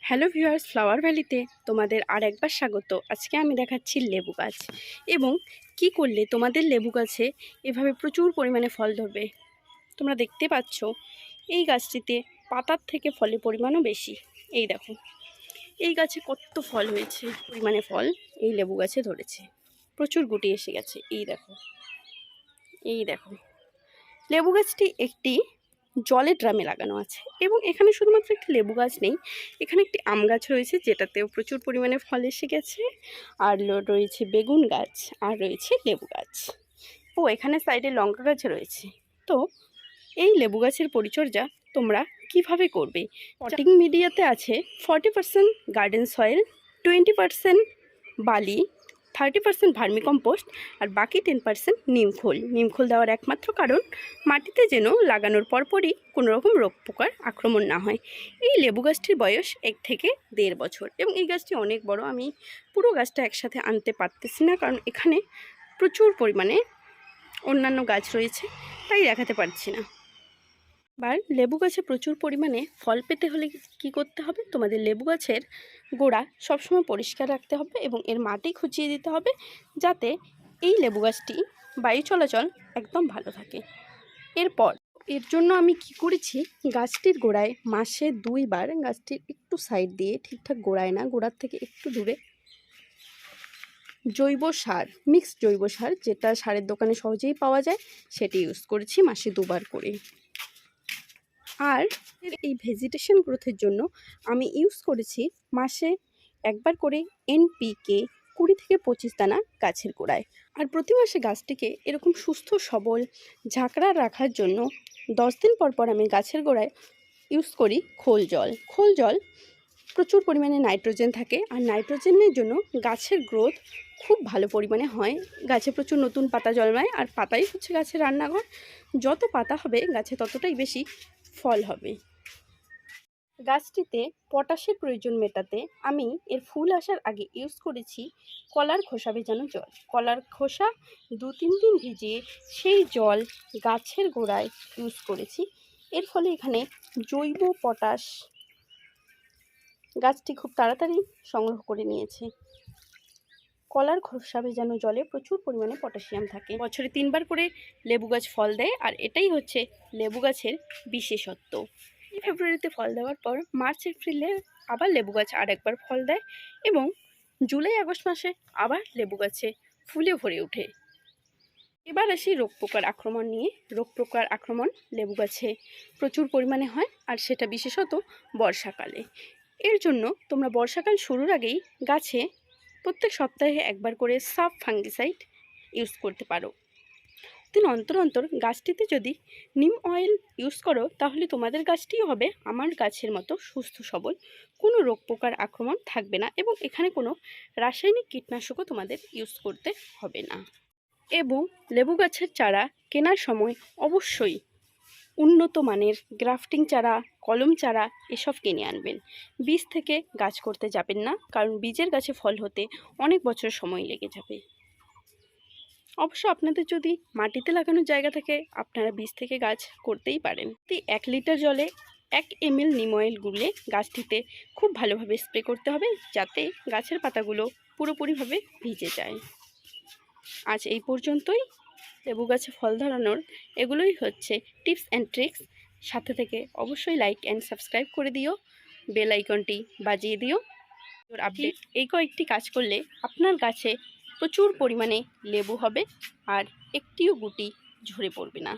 Hello viewers, flower ভ্যালিতে তোমাদের আর একবার স্বাগত। আজকে আমি দেখাচ্ছি লেবু গাছ এবং কি করলে তোমাদের লেবু গাছে এভাবে প্রচুর পরিমাণে ফল ধরবে। তোমরা দেখতে পাচ্ছ এই গাছটিতে পাতার থেকে ফলের পরিমাণও বেশি। এই দেখো এই গাছে কত ফল হয়েছে, পরিমাণে ফল এই লেবু গাছে ধরেছে, প্রচুর গুটি এসে গেছে। এই দেখো লেবু গাছটি একটি জলের ড্রামে লাগানো আছে এবং এখানে শুধুমাত্র একটি লেবু গাছ নেই, এখানে একটি আম গাছ রয়েছে যেটাতেও প্রচুর পরিমাণে ফল এসে গেছে, আর রয়েছে বেগুন গাছ, আর রয়েছে লেবু গাছ, ও এখানে সাইডে লঙ্কা গাছ রয়েছে। তো এই লেবু গাছের পরিচর্যা তোমরা কিভাবে করবে? পটিং মিডিয়াতে আছে 40% গার্ডেন সয়েল, 20% বালি, 30% ভার্মিকম্পোস্ট আর বাকি 10% নিমখোল দেওয়ার একমাত্র কারণ মাটিতে যেন লাগানোর পরপরই কোনো রকম রোগ পোকার আক্রমণ না হয়। এই লেবু গাছটির বয়স 1 থেকে 1.5 বছর এবং এই গাছটি অনেক বড়। আমি পুরো গাছটা একসাথে আনতে পারতেছি না কারণ এখানে প্রচুর পরিমাণে অন্যান্য গাছ রয়েছে, তাই দেখাতে পারছি না। এবার লেবু গাছে প্রচুর পরিমাণে ফল পেতে হলে কি করতে হবে? তোমাদের লেবু গাছের গোড়া সবসময় পরিষ্কার রাখতে হবে এবং এর মাটি খুঁচিয়ে দিতে হবে যাতে এই লেবু গাছটি বায়ু চলাচল একদম ভালো থাকে। এর জন্য আমি কি করেছি, গাছটির গোড়ায় মাসে 2 বার গাছটির একটু সাইড দিয়ে, ঠিকঠাক গোড়ায় না, গোড়ার থেকে একটু দূরে জৈব সার, মিক্সড জৈব সার, যেটা সারের দোকানে সহজেই পাওয়া যায়, সেটি ইউজ করেছি মাসে 2 বার করে। আর এই ভেজিটেশন গ্রোথের জন্য আমি ইউজ করেছি মাসে 1 বার করে NPK 20 থেকে 25 দানা গাছের গোড়ায়। আর প্রতি মাসে গাছটিকে এরকম সুস্থ সবল ঝাঁকড়া রাখার জন্য 10 দিন পর পর আমি গাছের গোড়ায় ইউজ করি খোল জল। প্রচুর পরিমাণে নাইট্রোজেন থাকে আর নাইট্রোজেনের জন্য গাছের গ্রোথ খুব ভালো পরিমাণে হয়, গাছে প্রচুর নতুন পাতা জন্মায় আর পাতাই হচ্ছে গাছের রান্নাঘর। যত পাতা হবে গাছে ততটাই বেশি ফল হবে। গাছটিতে পটাশের প্রয়োজন মেটাতে আমি এর ফুল আসার আগে ইউজ করেছি কলার খোসা ভেজানো জল। কলার খোসা 2-3 দিন ভিজিয়ে সেই জল গাছের গোড়ায় ইউজ করেছি। এর ফলে এখানে জৈব পটাশ গাছটি খুব তাড়াতাড়ি সংগ্রহ করে নিয়েছে। কলার খোসা ভেজানো জলে প্রচুর পরিমাণে পটাশিয়াম থাকে। বছরে 3 বার করে লেবু গাছ ফল দেয় আর এটাই হচ্ছে লেবু গাছের বিশেষত্ব। ফেব্রুয়ারিতে ফল দেওয়ার পর মার্চ এপ্রিলে আবার লেবু গাছ আর একবার ফল দেয় এবং জুলাই আগস্ট মাসে আবার লেবু গাছে ফুলে ভরে ওঠে। এবার আসি রোগ পোকার আক্রমণ নিয়ে। রোগ পোকার আক্রমণ লেবু গাছে প্রচুর পরিমাণে হয় আর সেটা বিশেষত বর্ষাকালে। এর জন্য তোমরা বর্ষাকাল শুরুর আগেই গাছে প্রত্যেক সপ্তাহে 1 বার করে সাব ফাঙ্গিসাইড ইউজ করতে পারো। দিন অন্তর অন্তর গাছটিতে যদি নিম অয়েল ইউজ করো তাহলে তোমাদের গাছটিও হবে আমার গাছের মতো সুস্থ সবল, কোনো রোগ পোকার আক্রমণ থাকবে না এবং এখানে কোনো রাসায়নিক কীটনাশকও তোমাদের ইউজ করতে হবে না। এবং লেবু গাছের চারা কেনার সময় অবশ্যই উন্নত মানের গ্রাফটিং চারা, কলম চারা এসব কিনে আনবেন। বীজ থেকে গাছ করতে যাবেন না কারণ বীজের গাছে ফল হতে অনেক বছর সময় লেগে যাবে। অবশ্য আপনাদের যদি মাটিতে লাগানোর জায়গা থাকে আপনারা বীজ থেকে গাছ করতেই পারেন। 1 লিটার জলে 1 ml নিম অয়েল গুলে গাছটিতে খুব ভালোভাবে স্প্রে করতে হবে যাতে গাছের পাতাগুলো পুরোপুরিভাবে ভিজে যায়। আজ এই পর্যন্তই। লেবু গাছে ফল ধরানোর এগুলোই হচ্ছে টিপস অ্যান্ড ট্রিক্স। সাথে থেকে অবশ্যই লাইক অ্যান্ড সাবস্ক্রাইব করে দিও, বেল আইকনটি বাজিয়ে দিও। আপডেট এই কয়েকটি কাজ করলে আপনার গাছে প্রচুর পরিমাণে লেবু হবে আর একটিও গুটি ঝরে পড়বে না।